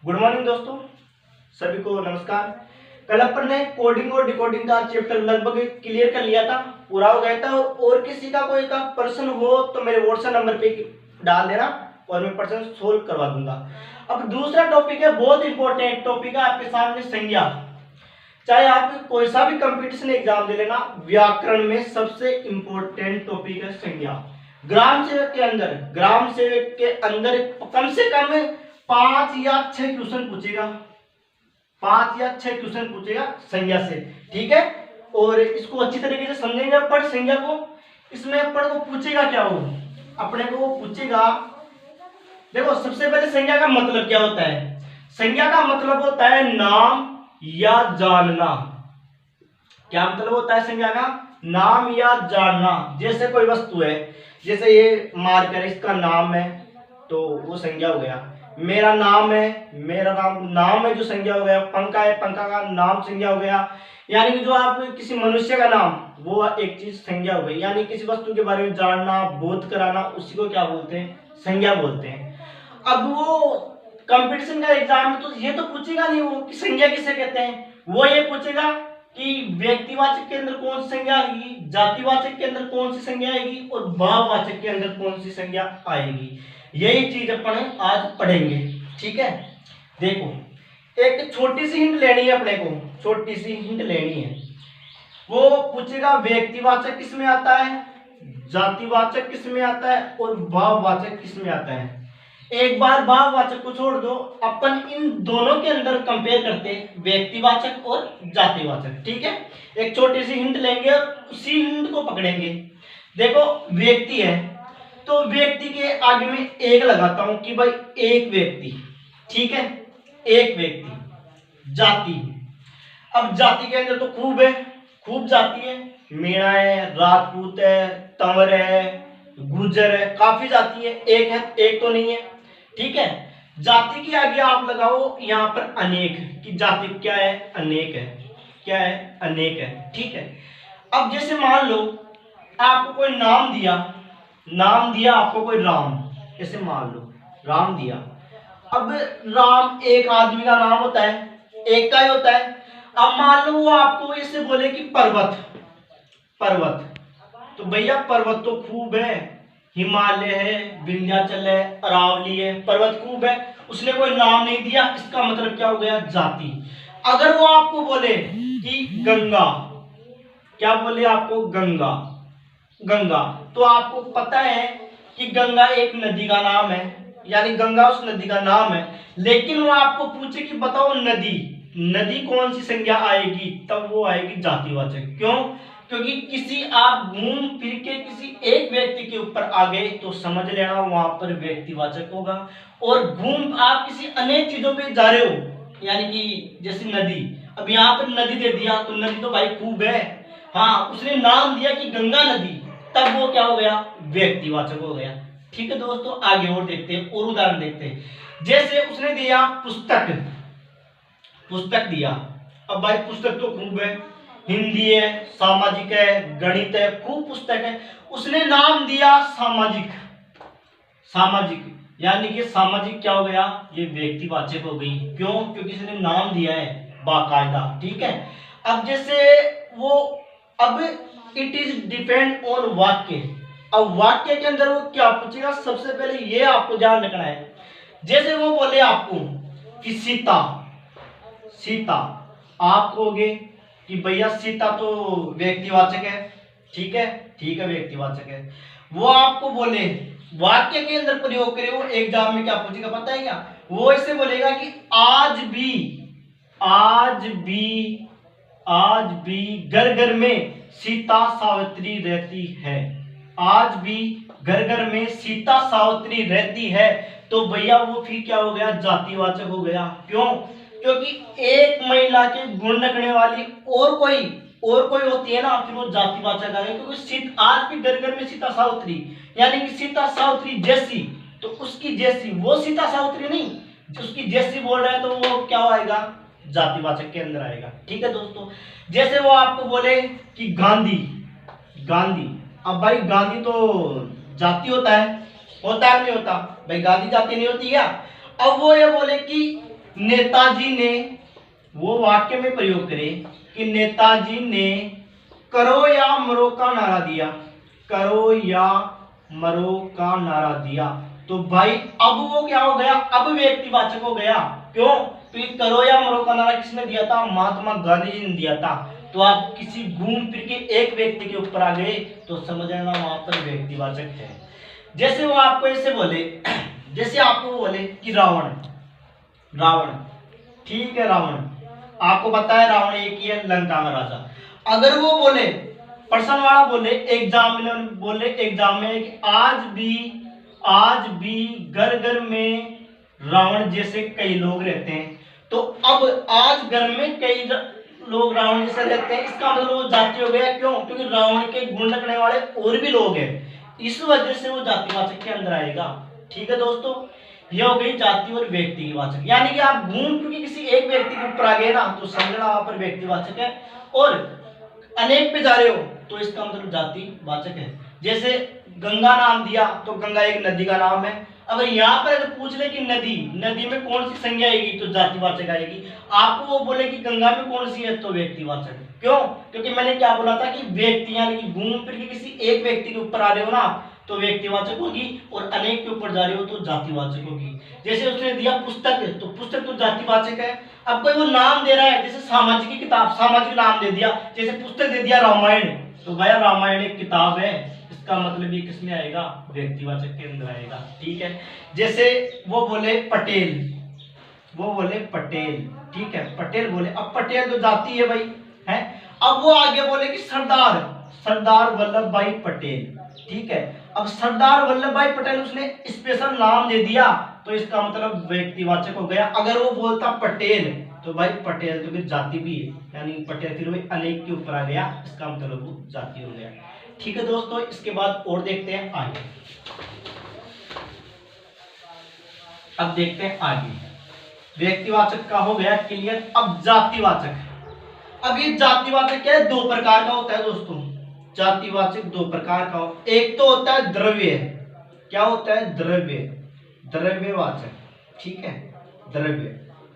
Good morning दोस्तों, सभी को नमस्कार। कल अपन ने कोडिंग और डिकोडिंग का चैप्टर लगभग क्लियर कर लिया था, पूरा हो गया था। और किसी का कोई का प्रश्न हो तो मेरे व्हाट्सएप नंबर पे डाल देना और मैं प्रश्न सोल्व करवा दूंगा। अब दूसरा टॉपिक है, बहुत इंपॉर्टेंट टॉपिक है आपके सामने, संज्ञा। चाहे आप कोई सा भी कंपटीशन एग्जाम दे लेना, व्याकरण में सबसे इंपॉर्टेंट टॉपिक है संज्ञा। ग्राम सेवक के अंदर कम से कम 5 या 6 क्वेश्चन पूछेगा, 5 या 6 क्वेश्चन पूछेगा संज्ञा से, ठीक है। और इसको अच्छी तरीके से समझेंगे अपन संज्ञा को। इसमें अपन को पूछेगा क्या, वो अपने को वो पूछेगा। देखो, सबसे पहले संज्ञा का मतलब क्या होता है। संज्ञा का मतलब होता है नाम या जानना। क्या मतलब होता है संज्ञा का? नाम या जानना। जैसे कोई वस्तु है, जैसे ये मार्कर, इसका नाम है तो वो संज्ञा हो गया। मेरा नाम है, मेरा नाम है जो संज्ञा हो गया। पंखा है, पंखा का नाम संज्ञा हो गया। यानी कि जो आप किसी मनुष्य का नाम, वो एक चीज संज्ञा हो गई। यानी किसी वस्तु के बारे में जानना, बोध कराना, उसी को क्या बोलते हैं? संज्ञा बोलते हैं। अब वो कंपटीशन का एग्जाम में तो ये तो पूछेगा नहीं वो कि संज्ञा किसे कहते हैं। वो ये पूछेगा कि व्यक्तिवाचक के अंदर कौन सी संज्ञा आएगी, जातिवाचक के अंदर कौन सी संज्ञा आएगी और भाववाचक के अंदर कौन सी संज्ञा आएगी। यही चीज अपन आज पढ़ेंगे, ठीक है। देखो, एक छोटी सी हिंट लेनी है अपने को, छोटी सी हिंट लेनी है। वो पूछेगा व्यक्तिवाचक किस में आता है, जातिवाचक किस में आता है और भाववाचक किस में आता है। एक बार भाववाचक को छोड़ दो, अपन इन दोनों के अंदर कंपेयर करते हैं, व्यक्तिवाचक और जातिवाचक, ठीक है। एक छोटी सी हिंट लेंगे और उसी हिंट को पकड़ेंगे। देखो, व्यक्ति है तो व्यक्ति के आगे में एक लगाता हूं कि भाई एक व्यक्ति, ठीक है, एक व्यक्ति। जाति, अब जाति के अंदर तो खूब है, खूब जाति है। मीणा है, राजपूत है, तंवर है, गुर्जर है, काफी जाति है। एक तो नहीं है, ठीक है। जाति के आगे आप लगाओ यहां पर अनेक, कि जाति क्या है? अनेक है। क्या है? अनेक है, ठीक है। अब जैसे मान लो आपको कोई नाम दिया आपको कोई राम, जैसे मान लो राम दिया। अब राम एक आदमी का नाम होता है, एक का ही होता है। अब मान लो वो आपको इससे बोले कि पर्वत, तो भैया पर्वत तो खूब है, हिमालय है, विंध्याचल है, अरावली है, पर्वत खूब है। उसने कोई नाम नहीं दिया, इसका मतलब क्या हो गया? जाति। अगर वो आपको बोले कि गंगा, क्या बोले आपको? गंगा, तो आपको पता है कि गंगा एक नदी का नाम है, यानी गंगा उस नदी का नाम है। लेकिन वो आपको पूछे कि बताओ नदी कौन सी संज्ञा आएगी, तब वो आएगी जातिवाचक। क्यों? क्योंकि किसी आप घूम फिर के किसी एक व्यक्ति के ऊपर आ गए तो समझ लेना वहां पर व्यक्तिवाचक होगा। और घूम आप किसी अनेक चीजों पे जा रहे हो, यानी कि जैसे नदी, अब यहाँ पर नदी दे दिया तो नदी तो भाई खूब है, हाँ, उसने नाम दिया कि गंगा नदी, तब वो क्या हो गया? व्यक्तिवाचक हो गया, ठीक है दोस्तों। आगे और देखते हैं, और उदाहरण देखते हैं। जैसे उसने दिया पुस्तक दिया। अब भाई पुस्तक तो खूब है, हिंदी है, सामाजिक है, गणित है, खूब पुस्तक है। उसने नाम दिया सामाजिक, यानी कि सामाजिक क्या हो गया? ये व्यक्तिवाचक हो गई। क्यों? क्योंकि इसने नाम दिया है बाकायदा, ठीक है। अब जैसे वो, अब इट इज डिपेंड ऑन वाक्य। अब वाक्य के अंदर वो क्या पूछेगा? सबसे पहले ये आपको ध्यान रखना है। जैसे वो बोले आपको कि सीता, आप कहोगे कि भैया सीता तो व्यक्तिवाचक है, ठीक है, व्यक्तिवाचक है। वो आपको बोले, वाक्य के अंदर प्रयोग करे, वो एग्जाम में क्या पूछेगा पता है क्या? वो ऐसे बोलेगा कि आज भी घर घर में सीता सावित्री रहती है। आज भी घर घर में सीता सावित्री रहती है, तो भैया वो फिर क्या हो गया? जातिवाचक हो गया। क्यों? क्योंकि एक महिला के गुण रखने वाली और कोई होती है ना, फिर वो जातिवाचक आ गया। क्योंकि आज भी घर घर में सीता सावित्री, यानी कि सीता सावित्री जैसी, तो उसकी जैसी, वो सीता सावित्री नहीं, उसकी जैसी बोल रहा है, तो वो क्या आएगा? जातिवाचक के अंदर आएगा, ठीक है दोस्तों। जैसे वो आपको बोले कि गांधी, अब भाई गांधी तो जाति होता है नहीं होता? भाई गांधी जाति नहीं होती क्या? अब वो ये बोले कि नेताजी ने, वो वाक्य में प्रयोग करें कि नेताजी ने करो या मरो का नारा दिया, करो या मरो का नारा दिया। तो भाई अब वो क्या हो गया, अब व्यक्तिवाचक हो गया। क्यों? क्योंकि करो या मरो का नारा किसने दिया था, महात्मा गांधी जी ने दिया था। तो आप किसी घूम फिर के एक व्यक्ति के ऊपर आ गए तो समझ लेना वहां पर व्यक्तिवाचक है। जैसे वो आपको ऐसे बोले, जैसे आपको बोले कि रावण, रावण, ठीक है, रावण आपको पता है रावण एक ही है, लंका का राजा। अगर वो बोले, पर्सन वाला बोले, एग्जामिनर बोले एग्जाम में कि आज भी घर घर में रावण जैसे कई लोग रहते हैं, तो अब आज घर में कई लोग रावण जैसे रहते हैं, इसका मतलब वो जाति हो गया। क्यों? क्योंकि रावण के गुण रखने वाले और भी लोग हैं, इस वजह से वो जातिवाचक के अंदर आएगा। ठीक है दोस्तों, ये हो गई जाति और व्यक्तिवाचक। यानी कि आप घूम फिर के किसी एक व्यक्ति के ऊपर आ गए ना तो समझना वहां पर व्यक्तिवाचक है, और अनेक पे जा रहे हो तो इसका मतलब जातिवाचक है। जैसे गंगा नाम दिया तो गंगा एक नदी का नाम है। अगर यहाँ पर अगर पूछ ले कि नदी, नदी में कौन सी संज्ञा आएगी तो जातिवाचक आएगी। आपको वो बोले कि गंगा में कौन सी है तो व्यक्तिवाचक। क्यों? क्योंकि मैंने क्या बोला था कि व्यक्ति यानी कि घूम फिर के किसी एक व्यक्ति के ऊपर आ रहे हो ना तो व्यक्तिवाचक होगी, और अनेक के ऊपर जा रहे हो तो जातिवाचक होगी। जैसे उसने दिया पुस्तक, तो पुस्तक तो जातिवाचक है। अब कोई वो नाम दे रहा है, जैसे सामाजिक की किताब, सामाजिक नाम दे दिया, जैसे पुस्तक दे दिया रामायण, तो भैया रामायण एक किताब है, इसका मतलब ये किसमें आएगा, व्यक्तिवाचक के अंदर आएगा। ठीक है। जैसे वो बोले पटेल, वो बोले पटेल, ठीक है, पटेल बोले, अब पटेल तो जाति है भाई, है। अब वो आगे बोले कि सरदार, सरदार वल्लभ भाई पटेल, ठीक है। अब सरदार वल्लभ भाई पटेल उसने स्पेशल नाम दे दिया तो इसका मतलब व्यक्तिवाचक हो गया। अगर वो बोलता पटेल तो भाई पटेल तो फिर जाति भी है, यानी पटेल फिर वही अनेक के ऊपर आ गया, इसका मतलब वो जाति हो गया। ठीक है दोस्तों, इसके बाद और देखते हैं आगे। अब देखते हैं आगे, व्यक्तिवाचक का हो गया क्लियर। अब जातिवाचक, अब ये जातिवाचक क्या है, दो प्रकार का होता है दोस्तों। जातिवाचक दो प्रकार का हो, एक तो होता है द्रव्य, क्या होता है, द्रव्य, द्रव्यवाचक, ठीक है, द्रव्य।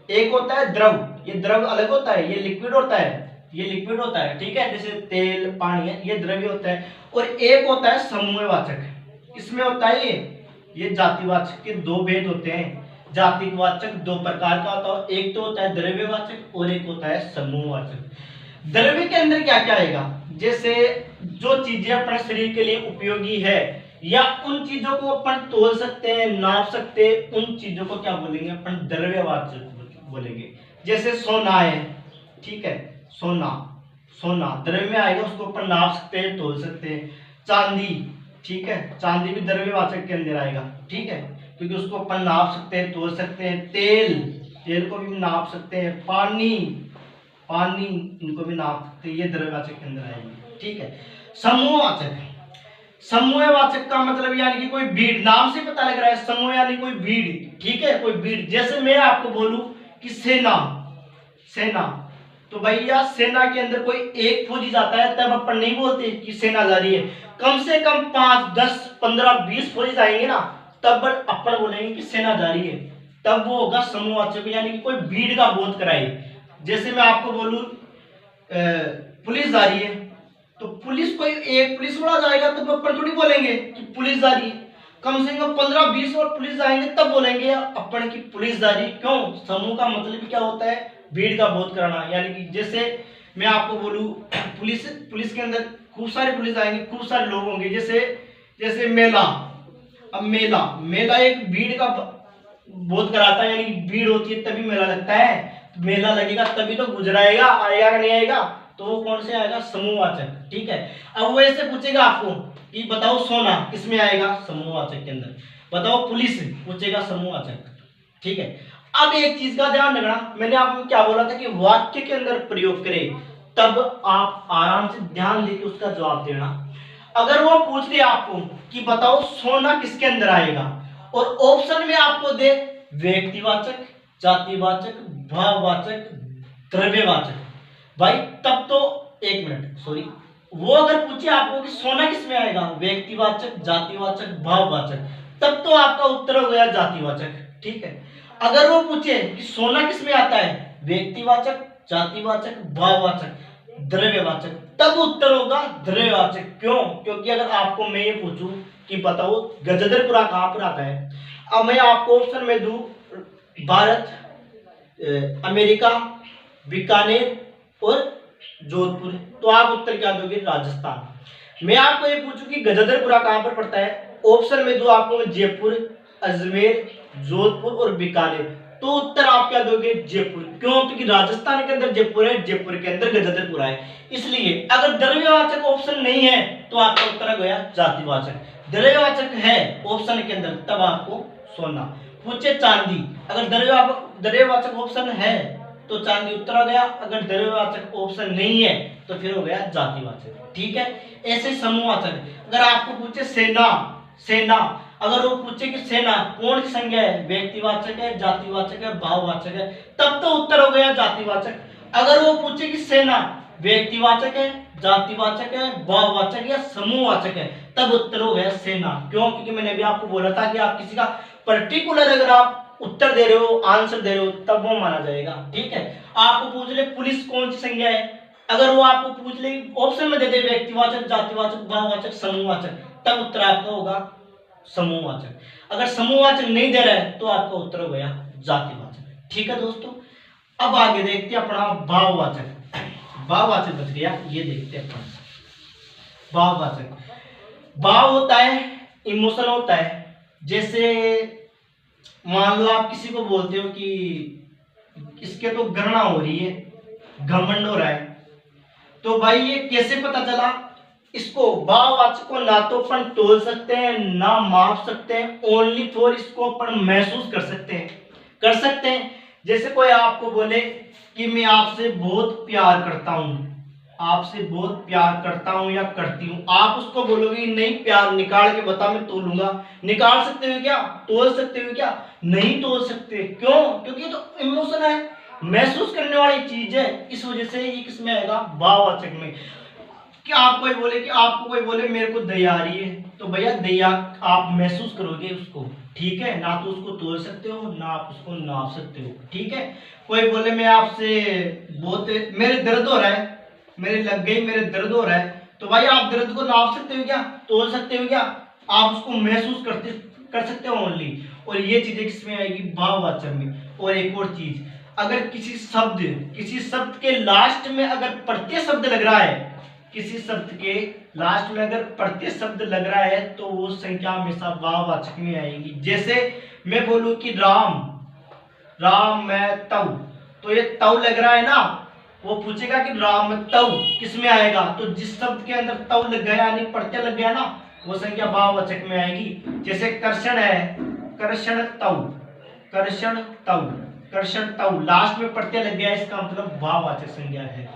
एक होता है द्रव, ये द्रव अलग होता है, ये लिक्विड होता है, ये लिक्विड होता है, ठीक है, जैसे तेल पानी है, ये द्रव्य होता है। और एक होता है समूहवाचक, इसमें होता है ये जातिवाचक के दो भेद होते हैं। जातिवाचक दो प्रकार का होता है, एक तो होता है द्रव्यवाचक और एक होता है समूहवाचक। द्रव्य के अंदर क्या क्या आएगा, जैसे जो चीजें अपने शरीर के लिए उपयोगी है या उन चीजों को अपन तोल सकते हैं, नाप सकते हैं, उन चीजों को क्या बोलेंगे अपन, द्रव्यवाचक बोलेंगे। जैसे सोना है, ठीक है, सोना, सोना द्रव्य में आएगा, उसको अपन नाप सकते हैं, तोल सकते हैं। चांदी, ठीक है, चांदी भी द्रव्यवाचक के अंदर आएगा, ठीक है, क्योंकि उसको अपन नाप सकते हैं, तोल सकते हैं। तेल, तेल को भी नाप सकते हैं। पानी, पानी इनको भी नाप सकते हैं, ये द्रव्यवाचक के अंदर आएंगे, ठीक है। समूहवाचक, समूहवाचक का मतलब यानी कि कोई भीड़, नाम से पता लग रहा है समूह यानी कोई भीड़, ठीक है, कोई भीड़। जैसे मैं आपको बोलूं कि सेना, सेना, तो भैया सेना के अंदर कोई एक फौजी जाता है तब अपन नहीं बोलते कि सेना जा रही है, कम से कम 5, 10, 15, 20 फौजी जाएंगे ना तब अपन बोलेंगे कि सेना जा रही है, तब वो होगा समूहवाचक, यानी कि कोई भीड़ का बोध कराए। जैसे मैं आपको बोलूं पुलिस जा रही है, तो पुलिस कोई एक पुलिस वाला जाएगा तो अपन थोड़ी बोलेंगे कि पुलिस जा रही है, कम से कम 15-20 और पुलिस जाएंगे तब बोलेंगे अपन की पुलिस जा रही है। क्यों? समूह का मतलब क्या होता है, भीड़ का बोध कराना। यानी कि जैसे मैं आपको बोलूं पुलिस, पुलिस के अंदर खूब सारे पुलिस आएंगे, खूब सारे लोग होंगे। जैसे जैसे मेला, अब मेला, मेला एक भीड़ का बोध कराता है, यानी कि भीड़ होती है तभी मेला लगता है, मेला लगेगा तभी तो गुजराएगा, आएगा कि नहीं आएगा, तो वो कौन से आएगा, समूहवाचक, ठीक है। अब वो ऐसे पूछेगा आपको कि बताओ सोना किसमें आएगा, समूहवाचक के अंदर। बताओ पुलिस, पूछेगा समूहवाचक, ठीक है। अब एक चीज का ध्यान रखना, मैंने आपको क्या बोला था कि वाक्य के अंदर प्रयोग करें, तब आप आराम से ध्यान देकर उसका जवाब देना। अगर वो पूछ दे आपको कि बताओ सोना किसके अंदर आएगा, और ऑप्शन में आपको दे व्यक्तिवाचक, जातिवाचक, भाववाचक, द्रव्यवाचक, भाई तब तो, एक मिनट सॉरी, वो अगर पूछे आपको कि सोना किसमें आएगा, व्यक्तिवाचक, जातिवाचक, भाववाचक, तब तो आपका उत्तर हो गया जातिवाचक, ठीक है। अगर वो पूछे कि सोना किस में आता है, व्यक्तिवाचक, जातिवाचक, भाववाचक, द्रव्यवाचक, तब उत्तर होगा द्रव्यवाचक। क्यों? क्योंकि अगर आपको मैं ये पूछूं कि बताओ गजदरपुरा कहाँ पर आता है, अब मैं आपको ऑप्शन में दूं भारत, अमेरिका, बीकानेर और जोधपुर, तो आप उत्तर क्या दोगे? राजस्थान। मैं आपको ये पूछूं कि गजदरपुरा कहाँ पर पड़ता है, ऑप्शन में दूं आपको जयपुर, अजमेर, जोधपुर और बीकानेर, तो उत्तर आप क्या दोगे? जयपुर। क्यों? क्योंकि राजस्थान के अंदर जयपुर है, जयपुर के अंदर गजदरपुरा है। इसलिए अगर द्रव्यवाचक ऑप्शन नहीं है तो आपका उत्तर गया जातिवाचक। द्रव्यवाचक है ऑप्शन के अंदर तब आपको सोना। पूछे चांदी, अगर द्रव्यवाचक ऑप्शन है तो चांदी उत्तर आ गया, अगर द्रव्यवाचक ऑप्शन नहीं है तो फिर हो गया जातिवाचक। ठीक है। ऐसे समूहवाचक, अगर आपको पूछे सेना, सेना, अगर वो पूछे कि सेना कौन सी संज्ञा है, व्यक्तिवाचक है, जातिवाचक है, भाववाचक है, तब तो उत्तर हो गया जातिवाचक। अगर वो पूछे कि सेना व्यक्तिवाचक है, जातिवाचक है, भाववाचक या समूहवाचक है, तब उत्तर हो गया सेना। क्यों? क्योंकि मैंने अभी आपको बोला था कि आप किसी का पर्टिकुलर अगर आप उत्तर दे रहे हो, आंसर दे रहे हो, तब वो माना जाएगा। ठीक है। आपको पूछ ले पुलिस कौन सी संज्ञा है, अगर वो आपको पूछ ले ऑप्शन में दे दे व्यक्तिवाचक, जातिवाचक, भाववाचक, समूहवाचक, तब उत्तर आपका होगा समूहवाचक। अगर समूहवाचक नहीं दे रहा है तो आपका उत्तर हो गया जातिवाचक। ठीक है दोस्तों, अब आगे देखते हैं अपना भाववाचक। भाववाचक बच गया, ये देखते हैं अपना भाववाचक। भाव होता है, इमोशन होता है। जैसे मान लो आप किसी को बोलते हो कि इसके तो गणना हो रही है, घमंड हो रहा है, तो भाई ये कैसे पता चला? इसको भाववाचक को ना तो अपन तोल सकते हैं ना माप सकते हैं, ओनली फॉर इसको अपन महसूस कर सकते हैं। जैसे कोई आपको बोले कि मैं आपसे बहुत प्यार करता हूं, आपसे बहुत प्यार करता हूं या करती हूं, आप उसको बोलोगे नहीं प्यार निकाल के बता मैं तोलूंगा। निकाल सकते हो क्या? तोल सकते हो क्या? नहीं तोल सकते। क्यों? क्योंकि तो इमोशन है, महसूस करने वाली चीज है, इस वजह से ये किसमें आएगा? भाववाचक में। कि आप कोई बोले कि आपको कोई बोले मेरे को दया आ रही है, तो भैया दया आप महसूस करोगे उसको। ठीक है, ना तो उसको तोल सकते हो ना आप उसको नाप सकते हो। ठीक है। कोई बोले मैं आपसे बहुत मेरे दर्द हो रहा है, मेरे लग गई, मेरे दर्द हो रहा है, तो भाई आप दर्द को नाप सकते हो क्या? तोल सकते हो क्या? आप उसको महसूस कर सकते हो ओनली। और ये चीजें किसमें आएगी? भाववाचक में। और एक और चीज, अगर किसी शब्द के लास्ट में अगर प्रत्यय शब्द लग रहा है, किसी शब्द के लास्ट में अगर प्रत्यय शब्द लग रहा है तो वो संख्या हमेशा भाववाचक में आएगी। जैसे मैं बोलूं कि राम मैं तव, तो ये तव लग रहा है ना, वो पूछेगा कि राम तव किस में आएगा, तो जिस शब्द के अंदर तव लग गया यानी प्रत्यय लग गया ना, वो संख्या भाववाचक में आएगी। जैसे कर्षण है, कर्षण तव लास्ट में प्रत्यय लग गया, इसका मतलब भाववाचक संज्ञा है।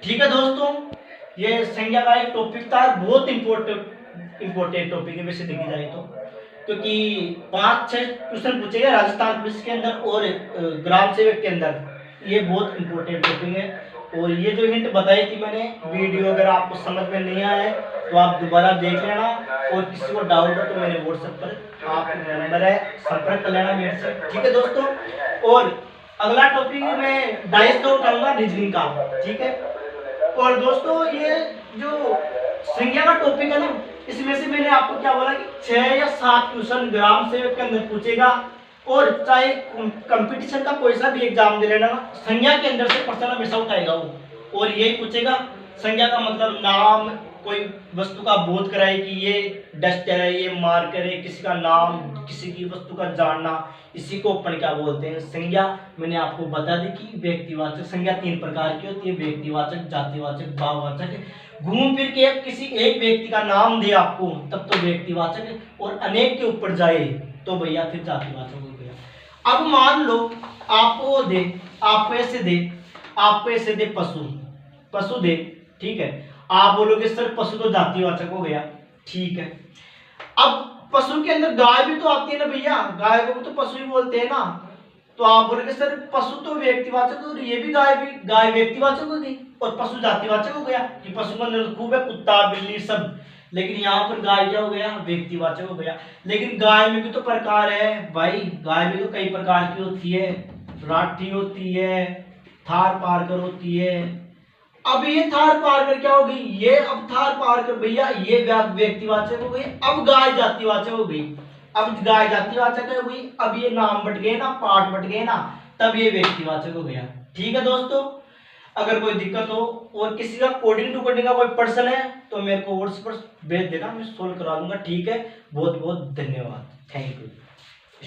ठीक है दोस्तों, ये संज्ञा का एक टॉपिक था, बहुत इंपॉर्टेंट टॉपिक है वैसे देखी जाए तो, क्योंकि 5-6 क्वेश्चन पूछेगा राजस्थान पुलिस के अंदर और ग्राम सेवक के अंदर, ये बहुत इंपॉर्टेंट टॉपिक है। और ये जो हिंट बताई थी मैंने, वीडियो अगर आपको समझ में नहीं आया है तो आप दोबारा देख लेना, और किसी को डाउट हो तो मेरे व्हाट्सएप पर आप नंबर है संपर्क कर लेना मेरे से। ठीक है दोस्तों, और अगला टॉपिक मैं डाइस का उठाऊंगा, रीजनिंग का। ठीक है। और दोस्तों ये जो संज्ञा का टॉपिक है ना, इसमें से मैंने आपको क्या बोला कि 6 या 7 क्वेश्चन ग्राम सेवक के अंदर पूछेगा, और चाहे कंपटीशन का कोई सा भी एग्जाम दे लेना, संज्ञा के अंदर से क्वेश्चन हमेशा उठाएगा वो, और यही पूछेगा संज्ञा का मतलब नाम, कोई वस्तु का बोध कराए कि ये डस्टर है, ये मार्कर है, किसी का नाम, किसी की वस्तु का जानना, इसी को अपन क्या बोलते हैं? संज्ञा। मैंने आपको बता दी कि व्यक्तिवाचक संज्ञा 3 प्रकार की होती है, व्यक्तिवाचक, जातिवाचक, भाववाचक। घूम फिर के किसी एक व्यक्ति का नाम दे आपको तब तो व्यक्तिवाचक, और अनेक के ऊपर जाए तो भैया फिर जातिवाचक हो गया। अब मान लो आपको ऐसे दे पशु दे, ठीक है, आप बोलोगे सर पशु तो जातिवाचक हो गया। ठीक है। अब पशु के अंदर गाय भी तो आती है ना भैया, गाय को तो पशु ही बोलते हैं ना, तो आप बोलोगे सर पशु तो व्यक्तिवाचक, और ये भी गाय व्यक्तिवाचक होगी और पशु जातिवाचक हो गया कि पशु का अंदर खूब है, कुत्ता बिल्ली सब लेकिन यहाँ पर गाय क्या हो गया, व्यक्तिवाचक हो गया। लेकिन गाय में भी तो प्रकार है भाई, गाय भी तो कई प्रकार की होती है, राठी होती है, थार पारकर होती है। अब ये थार पारकर क्या हो गई, ये अब थार पारकर भैया ये व्यक्तिवाचक हो गई, अब गाय जातिवाचक हो गई। अब गाय जातिवाचक हो गई, अब ये नाम बट गए ना, पाठ बट गए ना, तब ये व्यक्तिवाचक हो गया। ठीक है दोस्तों, अगर कोई दिक्कत हो और किसी का कोडिंग टू कोडिंग का कोई पर्सन है तो मेरे को व्हाट्सएप पर भेज देना, मैं सोल्व करा दूंगा। ठीक है, बहुत बहुत धन्यवाद, थैंक यू।